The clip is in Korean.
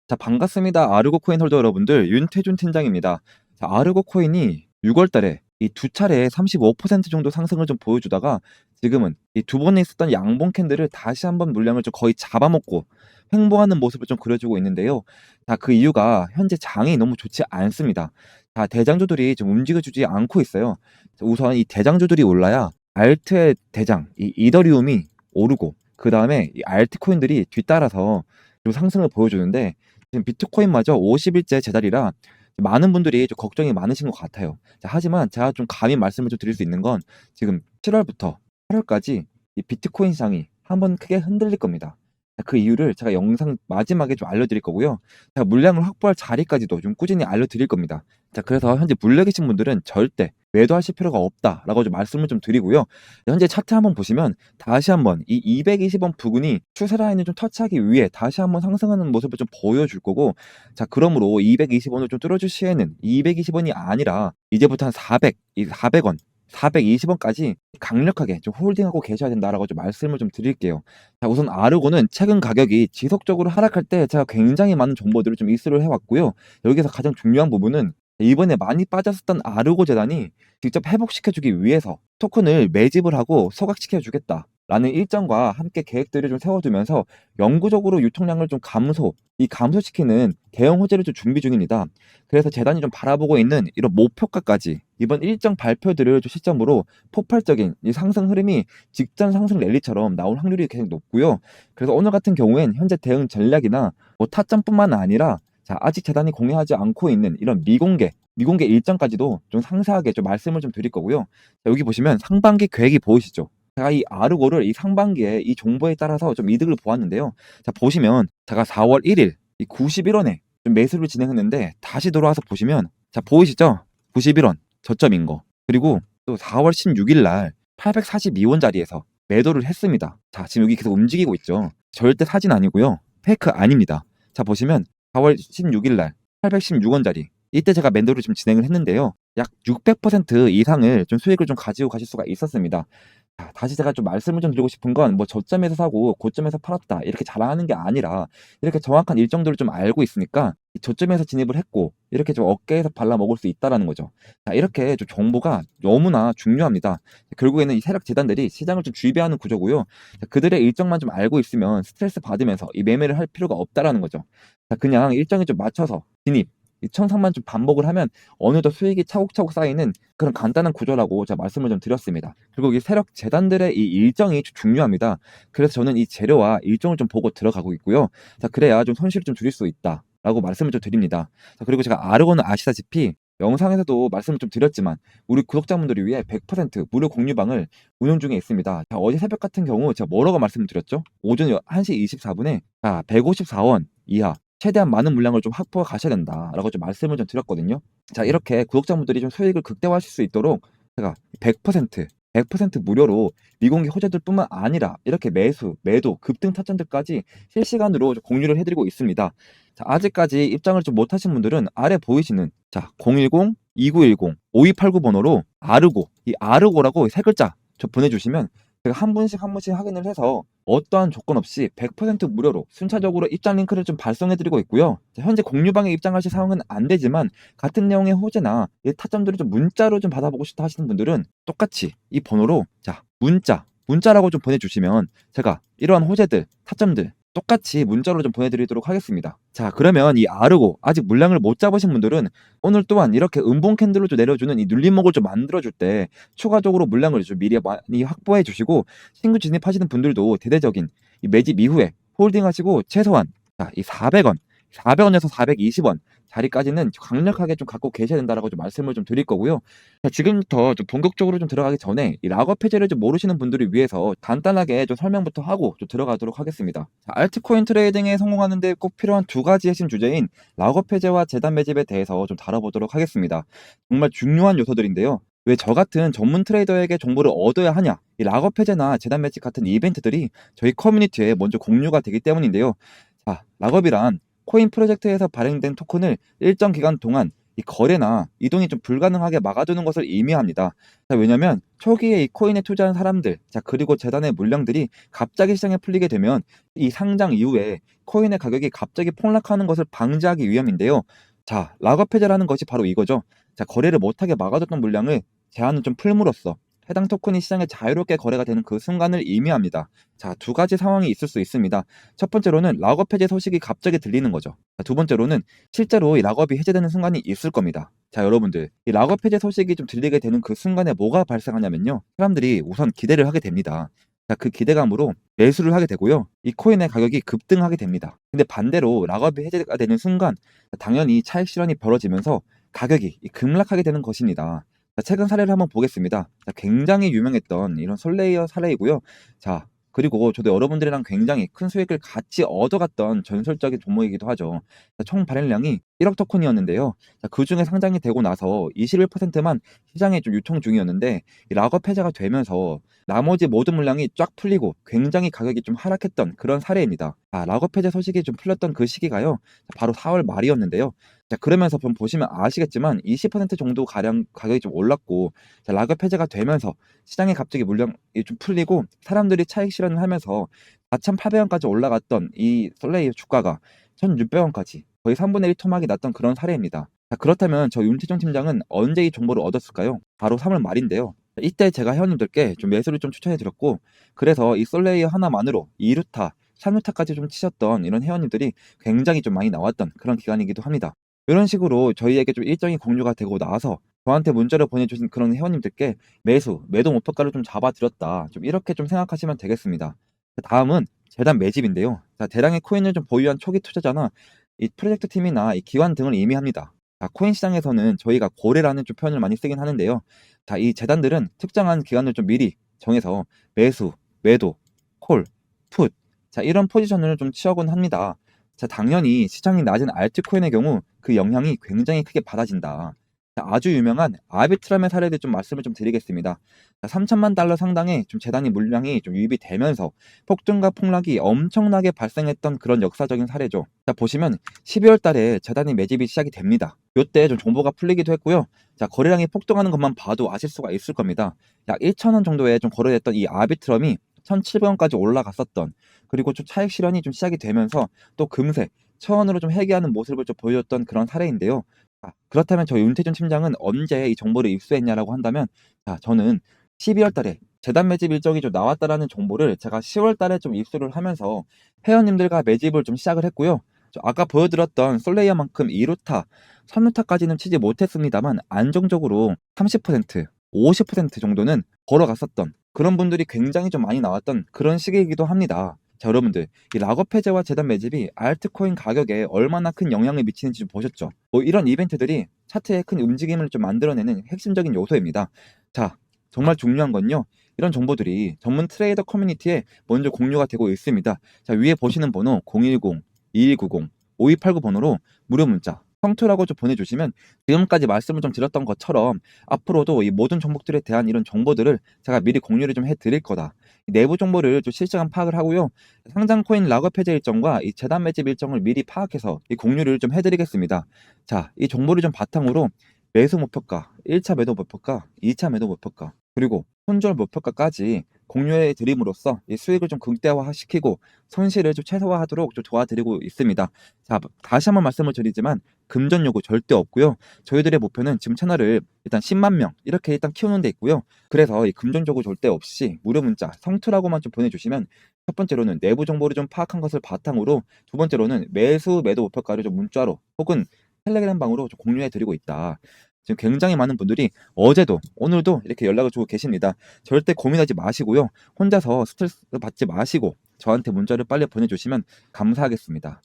자, 반갑습니다. 아르고 코인 홀더 여러분들, 윤태준 팀장입니다. 자, 아르고 코인이 6월 달에 이 두 차례 35% 정도 상승을 좀 보여주다가 지금은 이 두 번에 있었던 양봉 캔들을 다시 한번 물량을 좀 거의 잡아먹고 횡보하는 모습을 좀 그려주고 있는데요. 자, 그 이유가 현재 장이 너무 좋지 않습니다. 자, 대장주들이 좀 움직여주지 않고 있어요. 자, 우선 이 대장주들이 올라야 알트의 대장, 이 이더리움이 오르고, 그 다음에 이 알트코인들이 뒤따라서 좀 상승을 보여주는데, 지금 비트코인마저 50일째 제자리라 많은 분들이 좀 걱정이 많으신 것 같아요. 자, 하지만 제가 좀 감히 말씀을 좀 드릴 수 있는 건 지금 7월부터 8월까지 이 비트코인 시장이 한번 크게 흔들릴 겁니다. 자, 그 이유를 제가 영상 마지막에 좀 알려드릴 거고요. 제가 물량을 확보할 자리까지도 좀 꾸준히 알려드릴 겁니다. 자, 그래서 현재 물려 계신 분들은 절대 매도하실 필요가 없다라고 좀 말씀을 좀 드리고요. 현재 차트 한번 보시면 다시 한번 이 220원 부근이 추세 라인을 좀 터치하기 위해 다시 한번 상승하는 모습을 좀 보여줄 거고, 자, 그러므로 220원을 좀 뚫어줄 시에는 220원이 아니라 이제부터 한 400, 이 400원, 420원까지 강력하게 좀 홀딩하고 계셔야 된다라고 좀 말씀을 좀 드릴게요. 자, 우선 아르고는 최근 가격이 지속적으로 하락할 때 제가 굉장히 많은 정보들을 좀 입수를 해왔고요. 여기서 가장 중요한 부분은 이번에 많이 빠졌었던 아르고 재단이 직접 회복시켜주기 위해서 토큰을 매집을 하고 소각시켜주겠다라는 일정과 함께 계획들을 좀 세워두면서 영구적으로 유통량을 좀 감소시키는 대형 호재를 좀 준비 중입니다. 그래서 재단이 좀 바라보고 있는 이런 목표가까지 이번 일정 발표들을 좀 시점으로 폭발적인 이 상승 흐름이 직전 상승 랠리처럼 나올 확률이 굉장히 높고요. 그래서 오늘 같은 경우엔 현재 대응 전략이나 뭐 타점뿐만 아니라, 자, 아직 재단이 공개하지 않고 있는 이런 미공개 일정까지도 좀 상세하게 좀 말씀을 좀 드릴 거고요. 자, 여기 보시면 상반기 계획이 보이시죠? 제가 이 아르고를 이 상반기에 이 정보에 따라서 좀 이득을 보았는데요. 자, 보시면 제가 4월 1일 이 91원에 좀 매수를 진행했는데 다시 돌아와서 보시면, 자, 보이시죠? 91원 저점인 거. 그리고 또 4월 16일 날 842원 자리에서 매도를 했습니다. 자, 지금 여기 계속 움직이고 있죠. 절대 사진 아니고요. 페이크 아닙니다. 자, 보시면 4월 16일 날 816원짜리 이때 제가 매도를 좀 진행을 했는데요. 약 600% 이상을 좀 수익을 좀 가지고 가실 수가 있었습니다. 자, 다시 제가 좀 말씀을 좀 드리고 싶은 건 뭐 저점에서 사고 고점에서 팔았다 이렇게 자랑하는 게 아니라, 이렇게 정확한 일정들을 좀 알고 있으니까 이 저점에서 진입을 했고 이렇게 좀 어깨에서 발라 먹을 수 있다라는 거죠. 자, 이렇게 좀 정보가 너무나 중요합니다. 결국에는 이 세력 재단들이 시장을 좀 주의배하는 구조고요. 자, 그들의 일정만 좀 알고 있으면 스트레스 받으면서 이 매매를 할 필요가 없다라는 거죠. 자, 그냥 일정에 좀 맞춰서 진입, 이 천상만 좀 반복을 하면 어느덧 수익이 차곡차곡 쌓이는 그런 간단한 구조라고 제가 말씀을 좀 드렸습니다. 그리고 이 세력 재단들의 이 일정이 중요합니다. 그래서 저는 이 재료와 일정을 좀 보고 들어가고 있고요. 자, 그래야 좀 손실을 좀 줄일 수 있다라고 말씀을 좀 드립니다. 자, 그리고 제가 아르고는 아시다시피 영상에서도 말씀을 좀 드렸지만 우리 구독자분들을 위해 100% 무료 공유방을 운영 중에 있습니다. 자, 어제 새벽 같은 경우 제가 뭐라고 말씀을 드렸죠? 오전 1시 24분에 154원 이하 최대한 많은 물량을 좀 확보해 가셔야 된다라고 좀 말씀을 좀 드렸거든요. 자, 이렇게 구독자분들이 좀 수익을 극대화하실 수 있도록 제가 100% 무료로 미공개 호재들뿐만 아니라 이렇게 매도, 급등 타점들까지 실시간으로 좀 공유를 해드리고 있습니다. 자, 아직까지 입장을 좀 못하신 분들은 아래 보이시는, 자, 010-2910-5289 번호로 아르고, 이 아르고라고 세 글자 저 보내주시면 제가 한 분씩 한 분씩 확인을 해서 어떠한 조건 없이 100% 무료로 순차적으로 입장 링크를 좀 발송해드리고 있고요. 자, 현재 공유방에 입장하실 상황은 안 되지만 같은 내용의 호재나 이 타점들을 좀 문자로 좀 받아보고 싶다 하시는 분들은 똑같이 이 번호로, 자, 문자라고 좀 보내주시면 제가 이러한 호재들, 타점들 똑같이 문자로 좀 보내드리도록 하겠습니다. 자, 그러면 이 아르고 아직 물량을 못 잡으신 분들은 오늘 또한 이렇게 음봉 캔들로 좀 내려주는 이 눌림목을 좀 만들어줄 때 추가적으로 물량을 좀 미리 많이 확보해 주시고, 신규 진입하시는 분들도 대대적인 이 매집 이후에 홀딩하시고 최소한, 자, 이 400원에서 420원 자리까지는 강력하게 좀 갖고 계셔야 된다라고 좀 말씀을 좀 드릴 거고요. 자, 지금부터 좀 본격적으로 좀 들어가기 전에 이 락업 해제를 좀 모르시는 분들을 위해서 간단하게 좀 설명부터 하고 좀 들어가도록 하겠습니다. 자, 알트코인 트레이딩에 성공하는 데 꼭 필요한 두 가지 핵심 주제인 락업 해제와 재단 매집에 대해서 좀 다뤄보도록 하겠습니다. 정말 중요한 요소들인데요. 왜 저 같은 전문 트레이더에게 정보를 얻어야 하냐? 이 락업 해제나 재단 매집 같은 이벤트들이 저희 커뮤니티에 먼저 공유가 되기 때문인데요. 자, 락업이란 코인 프로젝트에서 발행된 토큰을 일정 기간 동안 이 거래나 이동이 좀 불가능하게 막아두는 것을 의미합니다. 자, 왜냐면 초기에 이 코인에 투자한 사람들, 자, 그리고 재단의 물량들이 갑자기 시장에 풀리게 되면 이 상장 이후에 코인의 가격이 갑자기 폭락하는 것을 방지하기 위함인데요. 자, 락업 해제라는 것이 바로 이거죠. 자, 거래를 못하게 막아뒀던 물량을 제한을 좀 풀므로써 해당 토큰이 시장에 자유롭게 거래가 되는 그 순간을 의미합니다. 자, 두 가지 상황이 있을 수 있습니다. 첫 번째로는 락업 해제 소식이 갑자기 들리는 거죠. 자, 두 번째로는 실제로 이 락업이 해제되는 순간이 있을 겁니다. 자, 여러분들, 이 락업 해제 소식이 좀 들리게 되는 그 순간에 뭐가 발생하냐면요. 사람들이 우선 기대를 하게 됩니다. 자, 그 기대감으로 매수를 하게 되고요. 이 코인의 가격이 급등하게 됩니다. 근데 반대로 락업이 해제가 되는 순간 당연히 차익 실현이 벌어지면서 가격이 급락하게 되는 것입니다. 자, 최근 사례를 한번 보겠습니다. 자, 굉장히 유명했던 이런 솔레이어 사례이고요. 자, 그리고 저도 여러분들이랑 굉장히 큰 수익을 같이 얻어갔던 전설적인 종목이기도 하죠. 자, 총 발행량이 1억 토큰이었는데요. 자, 그중에 상장이 되고 나서 21%만 시장에 좀 유통 중이었는데 이 락업 해제가 되면서 나머지 모든 물량이 쫙 풀리고 굉장히 가격이 좀 하락했던 그런 사례입니다. 아, 락업 해제 소식이 좀 풀렸던 그 시기가요. 바로 4월 말이었는데요. 자, 그러면서 좀 보시면 아시겠지만 20% 정도 가량 가격이 좀 올랐고, 자, 락업 해제가 되면서 시장에 갑자기 물량이 좀 풀리고 사람들이 차익 실현을 하면서 4,800원까지 올라갔던 이 솔레이어 주가가 1,600원까지 거의 3분의 1 토막이 났던 그런 사례입니다. 자, 그렇다면 저 윤태종 팀장은 언제 이 정보를 얻었을까요? 바로 3월 말인데요. 자, 이때 제가 회원님들께 좀 매수를 좀 추천해 드렸고, 그래서 이 솔레이어 하나만으로 2루타, 3루타까지 좀 치셨던 이런 회원님들이 굉장히 좀 많이 나왔던 그런 기간이기도 합니다. 이런 식으로 저희에게 좀 일정이 공유가 되고 나서 저한테 문자를 보내주신 그런 회원님들께 매도 목표가를 좀 잡아드렸다. 좀 이렇게 좀 생각하시면 되겠습니다. 다음은 재단 매집인데요. 자, 대량의 코인을 좀 보유한 초기 투자자나 이 프로젝트 팀이나 이 기관 등을 의미합니다. 자, 코인 시장에서는 저희가 고래라는 좀 표현을 많이 쓰긴 하는데요. 자, 이 재단들은 특정한 기간을 좀 미리 정해서 매수, 매도, 콜, 풋, 자, 이런 포지션을 좀 취하곤 합니다. 자, 당연히 시장이 낮은 알트코인의 경우 그 영향이 굉장히 크게 받아진다. 자, 아주 유명한 아비트람의 사례를 좀 말씀을 좀 드리겠습니다. 자, 3천만 달러 상당의 좀 재단이 물량이 좀 유입이 되면서 폭등과 폭락이 엄청나게 발생했던 그런 역사적인 사례죠. 자, 보시면 12월 달에 재단이 매집이 시작이 됩니다. 이때 좀 정보가 풀리기도 했고요. 자, 거래량이 폭등하는 것만 봐도 아실 수가 있을 겁니다. 약 1,000원 정도에 좀 거래됐던 이 아비트럼이 1,700원까지 올라갔었던, 그리고 좀 차익 실현이 좀 시작이 되면서 또 금세 1,000원으로 좀 회귀하는 모습을 좀 보여줬던 그런 사례인데요. 자, 그렇다면 저희 윤태준 팀장은 언제 이 정보를 입수했냐라고 한다면, 자, 저는 12월 달에 재단 매집 일정이 좀 나왔다라는 정보를 제가 10월 달에 좀 입수를 하면서 회원님들과 매집을 좀 시작을 했고요. 아까 보여드렸던 솔레이어만큼 2루타, 3루타까지는 치지 못했습니다만 안정적으로 30%, 50% 정도는 걸어갔었던 그런 분들이 굉장히 좀 많이 나왔던 그런 시기이기도 합니다. 자, 여러분들, 이 락업 해제와 재단 매집이 알트코인 가격에 얼마나 큰 영향을 미치는지 좀 보셨죠? 뭐 이런 이벤트들이 차트에 큰 움직임을 좀 만들어내는 핵심적인 요소입니다. 자, 정말 중요한 건요. 이런 정보들이 전문 트레이더 커뮤니티에 먼저 공유가 되고 있습니다. 자, 위에 보시는 번호 010-2190-5289 번호로 무료 문자 성투라고 좀 보내주시면 지금까지 말씀을 좀 드렸던 것처럼 앞으로도 이 모든 종목들에 대한 이런 정보들을 제가 미리 공유를 좀 해드릴 거다. 내부 정보를 좀 실시간 파악을 하고요. 상장 코인 락업 해제 일정과 이 재단 매집 일정을 미리 파악해서 이 공유를 좀 해드리겠습니다. 자, 이 정보를 좀 바탕으로 매수 목표가, 1차 매도 목표가, 2차 매도 목표가, 그리고 손절 목표가까지 공유해 드림으로써 이 수익을 좀 극대화시키고 손실을 좀 최소화하도록 좀 도와드리고 있습니다. 자, 다시 한번 말씀을 드리지만 금전 요구 절대 없고요. 저희들의 목표는 지금 채널을 일단 10만 명 이렇게 일단 키우는 데 있고요. 그래서 이 금전 요구 절대 없이 무료 문자 성투라고만 좀 보내주시면 첫 번째로는 내부 정보를 좀 파악한 것을 바탕으로, 두 번째로는 매수 매도 목표가를 좀 문자로 혹은 텔레그램 방으로 좀 공유해 드리고 있다. 지금 굉장히 많은 분들이 어제도 오늘도 이렇게 연락을 주고 계십니다. 절대 고민하지 마시고요. 혼자서 스트레스 받지 마시고 저한테 문자를 빨리 보내주시면 감사하겠습니다.